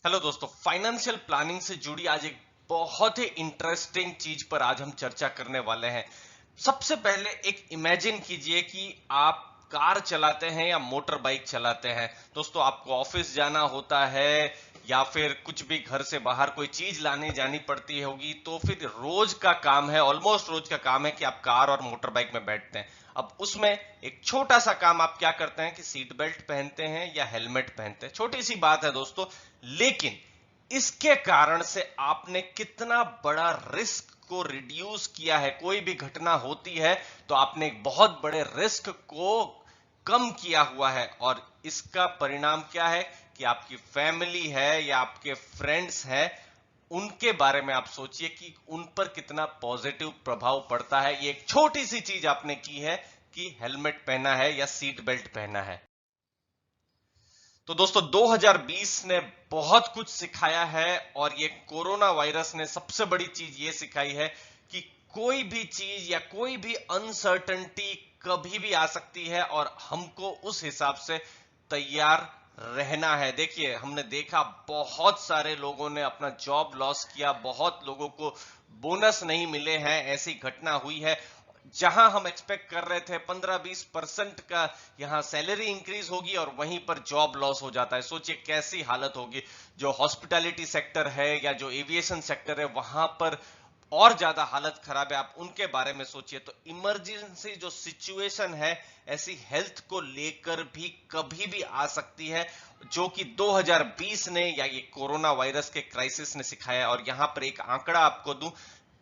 Hello दोस्तों, financial planning से जुड़ी आज एक बहुत ही इंटरेस्टिंग चीज पर आज हम चर्चा करने वाले हैं। सबसे पहले एक इमेजिन कीजिए कि आप कार चलाते हैं या मोटर बाइक चलाते हैं। दोस्तों, आपको ऑफिस जाना होता है या फिर कुछ भी घर से बाहर कोई चीज लाने जानी पड़ती होगी, तो फिर रोज का काम है, ऑलमोस्ट रोज का काम है कि आप कार और मोटर बाइक में बैठते हैं। अब उसमें एक छोटा सा काम आप क्या करते हैं कि सीट बेल्ट पहनते हैं या हेलमेट पहनते हैं। छोटी सी बात है दोस्तों, लेकिन इसके कारण से आपने कितना बड़ा रिस्क को रिड्यूस किया है। कोई भी घटना होती है तो आपने एक बहुत बड़े रिस्क को कम किया हुआ है, और इसका परिणाम क्या है कि आपकी फैमिली है या आपके फ्रेंड्स हैं, उनके बारे में आप सोचिए कि उन पर कितना पॉजिटिव प्रभाव पड़ता है। ये एक छोटी सी चीज आपने की है कि हेलमेट पहना है या सीट बेल्ट पहना है। तो दोस्तों, 2020 ने बहुत कुछ सिखाया है, और ये कोरोना वायरस ने सबसे बड़ी चीज ये सिखाई है कि कोई भी चीज या कोई भी अनसर्टेनिटी कभी भी आ सकती है, और हमको उस हिसाब से तैयार रहना है। देखिए, हमने देखा बहुत सारे लोगों ने अपना जॉब लॉस किया, बहुत लोगों को बोनस नहीं मिले हैं। ऐसी घटना हुई है जहां हम एक्सपेक्ट कर रहे थे 15-20% का यहां सैलरी इंक्रीज होगी, और वहीं पर जॉब लॉस हो जाता है। सोचिए कैसी हालत होगी। जो हॉस्पिटैलिटी सेक्टर है या जो एविएशन सेक्टर है, वहां पर और ज्यादा हालत खराब है। आप उनके बारे में सोचिए। तो इमरजेंसी जो सिचुएशन है, ऐसी हेल्थ को लेकर भी कभी भी आ सकती है, जो कि 2020 ने या ये कोरोना वायरस के क्राइसिस ने सिखाया। और यहां पर एक आंकड़ा आपको दूं,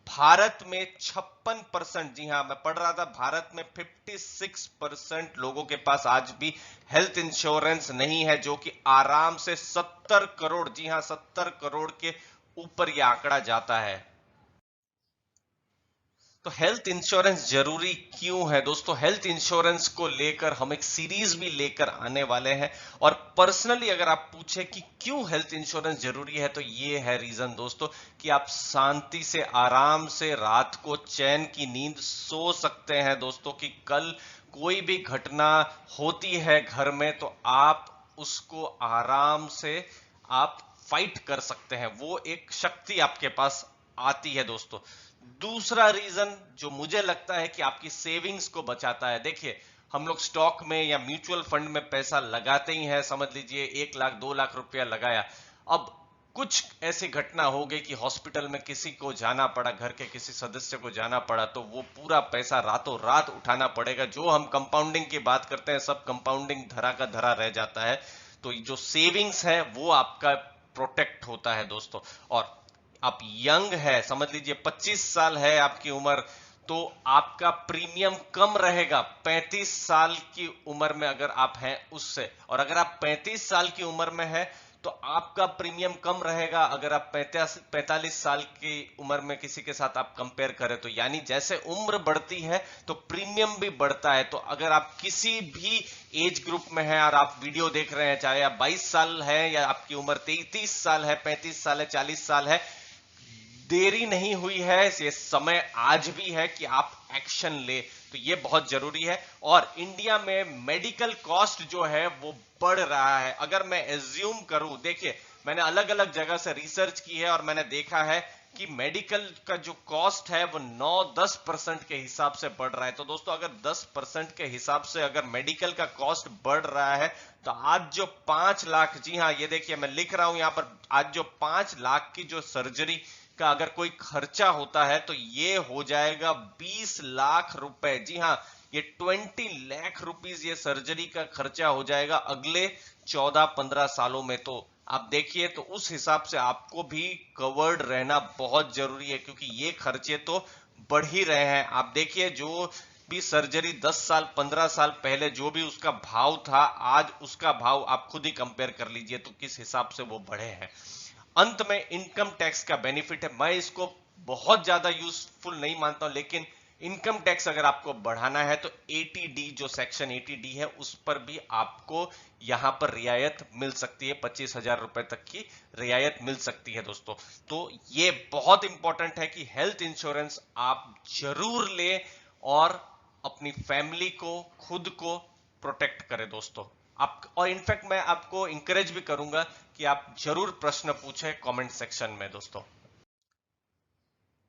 भारत में 56%, जी हां, मैं पढ़ रहा था, भारत में 56% लोगों के पास आज भी हेल्थ इंश्योरेंस नहीं है, जो कि आराम से 70 करोड़, जी हां, 70 करोड़ के ऊपर यह आंकड़ा जाता है। तो हेल्थ इंश्योरेंस जरूरी क्यों है दोस्तों? हेल्थ इंश्योरेंस को लेकर हम एक सीरीज भी लेकर आने वाले हैं, और पर्सनली अगर आप पूछे कि क्यों हेल्थ इंश्योरेंस जरूरी है, तो ये है रीजन दोस्तों कि आप शांति से, आराम से रात को चैन की नींद सो सकते हैं दोस्तों, कि कल कोई भी घटना होती है घर में तो आप उसको आराम से आप फाइट कर सकते हैं। वो एक शक्ति आपके पास आती है दोस्तों। दूसरा रीजन जो मुझे लगता है कि आपकी सेविंग्स को बचाता है। देखिए, हम लोग स्टॉक में या म्यूचुअल फंड में पैसा लगाते ही हैं। समझ लीजिए 1 लाख 2 लाख रुपया लगाया। अब कुछ ऐसी घटना हो गई कि हॉस्पिटल में किसी को जाना पड़ा, घर के किसी सदस्य को जाना पड़ा, तो वो पूरा पैसा रातों रात उठाना पड़ेगा। जो हम कंपाउंडिंग की बात करते हैं, सब कंपाउंडिंग धरा का धरा रह जाता है। तो जो सेविंग्स है वो आपका प्रोटेक्ट होता है दोस्तों। और आप यंग है, समझ लीजिए 25 साल है आपकी उम्र, तो आपका प्रीमियम कम रहेगा 35 साल की उम्र में अगर आप हैं उससे। और अगर आप 35 साल की उम्र में है तो आपका प्रीमियम कम रहेगा अगर आप 45 साल की उम्र में किसी के साथ आप कंपेयर करें तो। यानी जैसे उम्र बढ़ती है तो प्रीमियम भी बढ़ता है। तो अगर आप किसी भी एज ग्रुप में हैं और आप वीडियो देख रहे हैं, चाहे आप 22 साल है या आपकी उम्र 33 साल है, 35 साल है, 40 साल है, देरी नहीं हुई है। ये समय आज भी है कि आप एक्शन ले। तो ये बहुत जरूरी है। और इंडिया में मेडिकल कॉस्ट जो है वो बढ़ रहा है। अगर मैं एज्यूम करूं, देखिए मैंने अलग अलग जगह से रिसर्च की है और मैंने देखा है कि मेडिकल का जो कॉस्ट है वो 9-10% के हिसाब से बढ़ रहा है। तो दोस्तों, अगर 10% के हिसाब से अगर मेडिकल का कॉस्ट बढ़ रहा है, तो आज जो 5 लाख, जी हाँ, ये देखिए मैं लिख रहा हूं यहां पर, आज जो 5 लाख की जो सर्जरी का अगर कोई खर्चा होता है तो ये हो जाएगा 20 लाख रुपए। जी हाँ, ये 20 लाख रुपीज ये सर्जरी का खर्चा हो जाएगा अगले 14-15 सालों में। तो आप देखिए, तो उस हिसाब से आपको भी कवर्ड रहना बहुत जरूरी है, क्योंकि ये खर्चे तो बढ़ ही रहे हैं। आप देखिए, जो भी सर्जरी 10 साल 15 साल पहले जो भी उसका भाव था, आज उसका भाव आप खुद ही कंपेयर कर लीजिए तो किस हिसाब से वो बढ़े हैं। अंत में इनकम टैक्स का बेनिफिट है। मैं इसको बहुत ज्यादा यूजफुल नहीं मानता हूं, लेकिन इनकम टैक्स अगर आपको बढ़ाना है तो 80D, जो सेक्शन 80D है, उस पर भी आपको यहां पर रियायत मिल सकती है। 25,000 रुपए तक की रियायत मिल सकती है दोस्तों। तो ये बहुत इंपॉर्टेंट है कि हेल्थ इंश्योरेंस आप जरूर ले और अपनी फैमिली को, खुद को प्रोटेक्ट करें दोस्तों। आप, और इनफैक्ट मैं आपको इंकरेज भी करूंगा कि आप जरूर प्रश्न पूछें कमेंट सेक्शन में दोस्तों।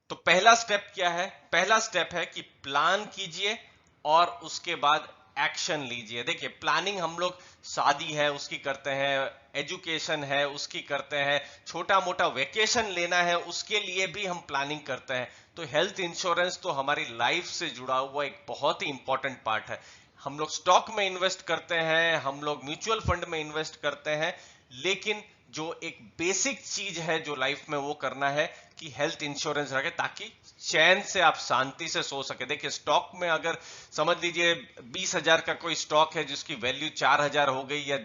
तो पहला स्टेप क्या है? पहला स्टेप है कि प्लान कीजिए और उसके बाद एक्शन लीजिए। देखिए, प्लानिंग हम लोग शादी है उसकी करते हैं, एजुकेशन है उसकी करते हैं, छोटा मोटा वेकेशन लेना है उसके लिए भी हम प्लानिंग करते हैं। तो हेल्थ इंश्योरेंस तो हमारी लाइफ से जुड़ा हुआ एक बहुत ही इंपॉर्टेंट पार्ट है। हम लोग स्टॉक में इन्वेस्ट करते हैं, हम लोग म्यूचुअल फंड में इन्वेस्ट करते हैं, लेकिन जो एक बेसिक चीज है जो लाइफ में वो करना है कि हेल्थ इंश्योरेंस रखे, ताकि चैन से आप शांति से सो सके। देखिए, स्टॉक में अगर समझ लीजिए 20,000 का कोई स्टॉक है जिसकी वैल्यू 4,000 हो गई या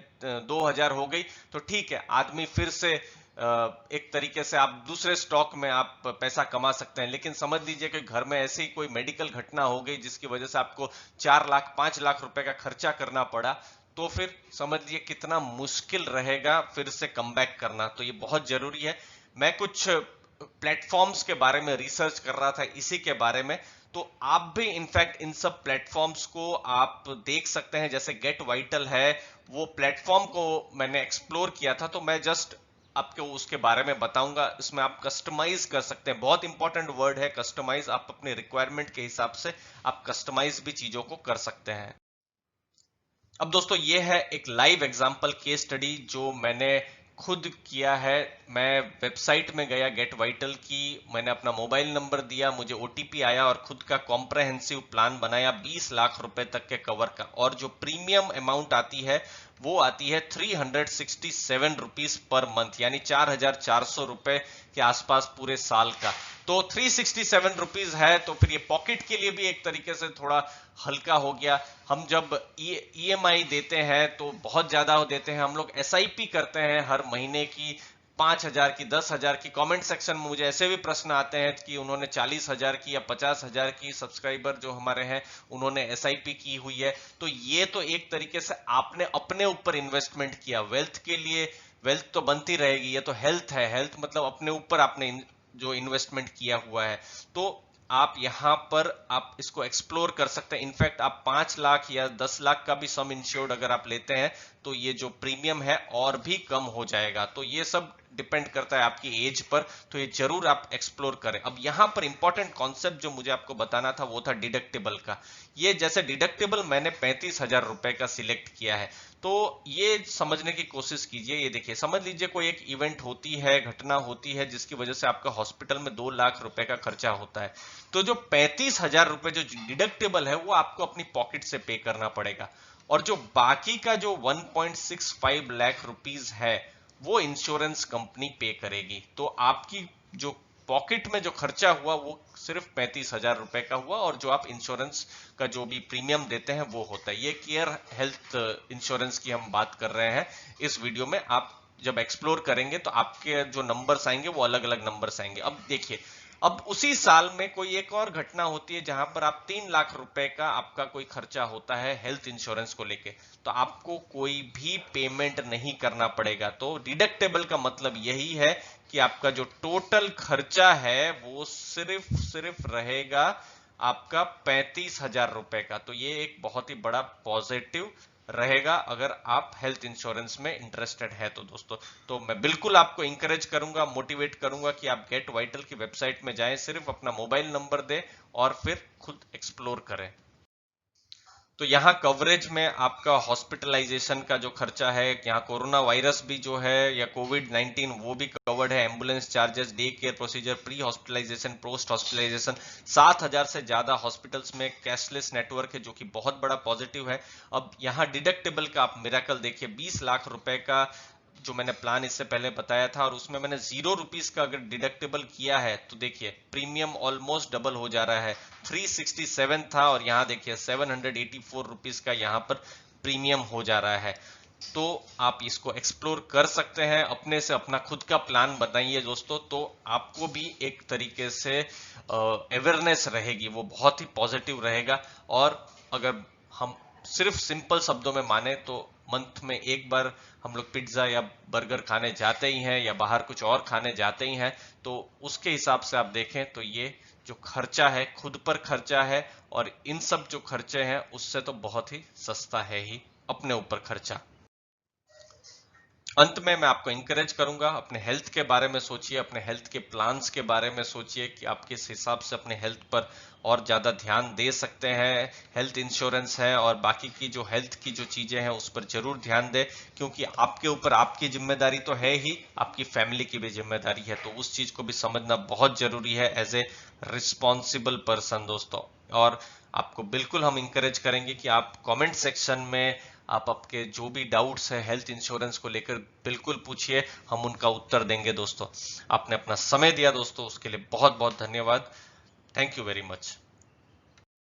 2,000 हो गई, तो ठीक है, आदमी फिर से एक तरीके से आप दूसरे स्टॉक में आप पैसा कमा सकते हैं। लेकिन समझ लीजिए कि घर में ऐसी कोई मेडिकल घटना हो गई जिसकी वजह से आपको 4 लाख 5 लाख रुपए का खर्चा करना पड़ा, तो फिर समझ लीजिए कितना मुश्किल रहेगा फिर से कमबैक करना। तो ये बहुत जरूरी है। मैं कुछ प्लेटफॉर्म्स के बारे में रिसर्च कर रहा था इसी के बारे में, तो आप भी इनफैक्ट इन सब प्लेटफॉर्म्स को आप देख सकते हैं। जैसे गेट वाइटल है, वो प्लेटफॉर्म को मैंने एक्सप्लोर किया था, तो मैं जस्ट आपको उसके बारे में बताऊंगा। इसमें आप कस्टमाइज कर सकते हैं, बहुत इंपॉर्टेंट वर्ड है कस्टमाइज। आप अपने रिक्वायरमेंट के हिसाब से आप कस्टमाइज भी चीजों को कर सकते हैं। अब दोस्तों, ये है एक लाइव एग्जांपल केस स्टडी जो मैंने खुद किया है। मैं वेबसाइट में गया गेट वाइटल की, मैंने अपना मोबाइल नंबर दिया, मुझे ओटीपी आया और खुद का कॉम्प्रहेंसिव प्लान बनाया 20 लाख रुपए तक के कवर का। और जो प्रीमियम अमाउंट आती है वो आती है 367 रुपीज पर मंथ, यानी 4,400 रुपए के आसपास पूरे साल का। तो 367 रुपीज है, तो फिर ये पॉकेट के लिए भी एक तरीके से थोड़ा हल्का हो गया। हम जब ईएमआई देते हैं तो बहुत ज्यादा देते हैं, हम लोग एसआईपी करते हैं हर महीने की 5,000 की, 10,000 की। कमेंट सेक्शन में मुझे ऐसे भी प्रश्न आते हैं कि उन्होंने 40,000 की या 50,000 की, सब्सक्राइबर जो हमारे हैं उन्होंने एसआईपी की हुई है। तो ये तो एक तरीके से आपने अपने ऊपर इन्वेस्टमेंट किया वेल्थ के लिए। वेल्थ तो बनती रहेगी, ये तो हेल्थ है, हेल्थ मतलब अपने ऊपर आपने जो इन्वेस्टमेंट किया हुआ है। तो आप यहां पर आप इसको एक्सप्लोर कर सकते हैं। इनफैक्ट आप 5 लाख या 10 लाख का भी सम इंश्योर्ड अगर आप लेते हैं तो ये जो प्रीमियम है और भी कम हो जाएगा। तो ये सब डिपेंड करता है आपकी एज पर, तो ये जरूर आप एक्सप्लोर करें। अब यहां पर इंपॉर्टेंट कॉन्सेप्ट जो मुझे आपको बताना था वो था डिडक्टेबल का। ये जैसे डिडक्टेबल मैंने 35,000 रुपए का सिलेक्ट किया है, तो ये समझने की कोशिश कीजिए। ये देखिए, समझ लीजिए कोई एक इवेंट होती है, घटना होती है जिसकी वजह से आपका हॉस्पिटल में 2 लाख रुपए का खर्चा होता है, तो जो 35,000 रुपए जो डिडक्टेबल है वो आपको अपनी पॉकेट से पे करना पड़ेगा। और जो बाकी का जो 1.65 लाख रुपीज है वो इंश्योरेंस कंपनी पे करेगी। तो आपकी जो पॉकेट में जो खर्चा हुआ वो सिर्फ 35,000 रुपए का हुआ, और जो आप इंश्योरेंस का जो भी प्रीमियम देते हैं वो होता है। ये केयर हेल्थ इंश्योरेंस की हम बात कर रहे हैं इस वीडियो में। आप जब एक्सप्लोर करेंगे तो आपके जो नंबर्स आएंगे वो अलग अलग नंबर्स आएंगे। अब देखिए, अब उसी साल में कोई एक और घटना होती है जहां पर आप 3 लाख रुपए का आपका कोई खर्चा होता है हेल्थ इंश्योरेंस को लेके, तो आपको कोई भी पेमेंट नहीं करना पड़ेगा। तो डिडक्टेबल का मतलब यही है कि आपका जो टोटल खर्चा है वो सिर्फ रहेगा आपका 35,000 रुपए का। तो ये एक बहुत ही बड़ा पॉजिटिव रहेगा अगर आप हेल्थ इंश्योरेंस में इंटरेस्टेड है तो दोस्तों। तो मैं बिल्कुल आपको इंकरेज करूंगा, मोटिवेट करूंगा कि आप गेट वाइटल की वेबसाइट में जाएं, सिर्फ अपना मोबाइल नंबर दें और फिर खुद एक्सप्लोर करें। तो यहाँ कवरेज में आपका हॉस्पिटलाइजेशन का जो खर्चा है, यहाँ कोरोना वायरस भी जो है या कोविड-19 वो भी कवर्ड है, ambulance charges, day care procedure, pre hospitalisation, post hospitalisation. 7,000 से ज्यादा हॉस्पिटल्स में कैशलेस नेटवर्क है जो कि बहुत बड़ा पॉजिटिव है। अब यहाँ डिडक्टेबल का आप मिरेकल देखिए, 20 लाख रुपए का जो मैंने प्लान इससे पहले बताया था और उसमें मैंने 0 रुपीज का अगर डिडक्टेबल किया है तो देखिए प्रीमियम ऑलमोस्ट डबल हो जा रहा है। 367 था और यहाँ देखिए 784 रुपीज का यहाँ पर प्रीमियम हो जा रहा है। तो आप इसको एक्सप्लोर कर सकते हैं, अपने से अपना खुद का प्लान बनाइए दोस्तों। तो आपको भी एक तरीके से अवेयरनेस रहेगी, वो बहुत ही पॉजिटिव रहेगा। और अगर हम सिर्फ सिंपल शब्दों में माने तो मंथ में एक बार हम लोग पिज्जा या बर्गर खाने जाते ही हैं या बाहर कुछ और खाने जाते ही हैं, तो उसके हिसाब से आप देखें तो ये जो खर्चा है खुद पर खर्चा है, और इन सब जो खर्चे हैं उससे तो बहुत ही सस्ता है ही अपने ऊपर खर्चा। अंत में मैं आपको इंकरेज करूंगा, अपने हेल्थ के बारे में सोचिए, अपने हेल्थ के प्लान्स के बारे में सोचिए कि आप किस हिसाब से अपने हेल्थ पर और ज्यादा ध्यान दे सकते हैं। हेल्थ इंश्योरेंस है और बाकी की जो हेल्थ की जो चीजें हैं उस पर जरूर ध्यान दें, क्योंकि आपके ऊपर आपकी जिम्मेदारी तो है ही, आपकी फैमिली की भी जिम्मेदारी है, तो उस चीज को भी समझना बहुत जरूरी है एज ए रिस्पॉन्सिबल पर्सन दोस्तों। और आपको बिल्कुल हम इंकरेज करेंगे कि आप कमेंट सेक्शन में आप आपके जो भी डाउट्स है हेल्थ इंश्योरेंस को लेकर बिल्कुल पूछिए, हम उनका उत्तर देंगे दोस्तों। आपने अपना समय दिया दोस्तों, उसके लिए बहुत बहुत धन्यवाद। Thank you very much.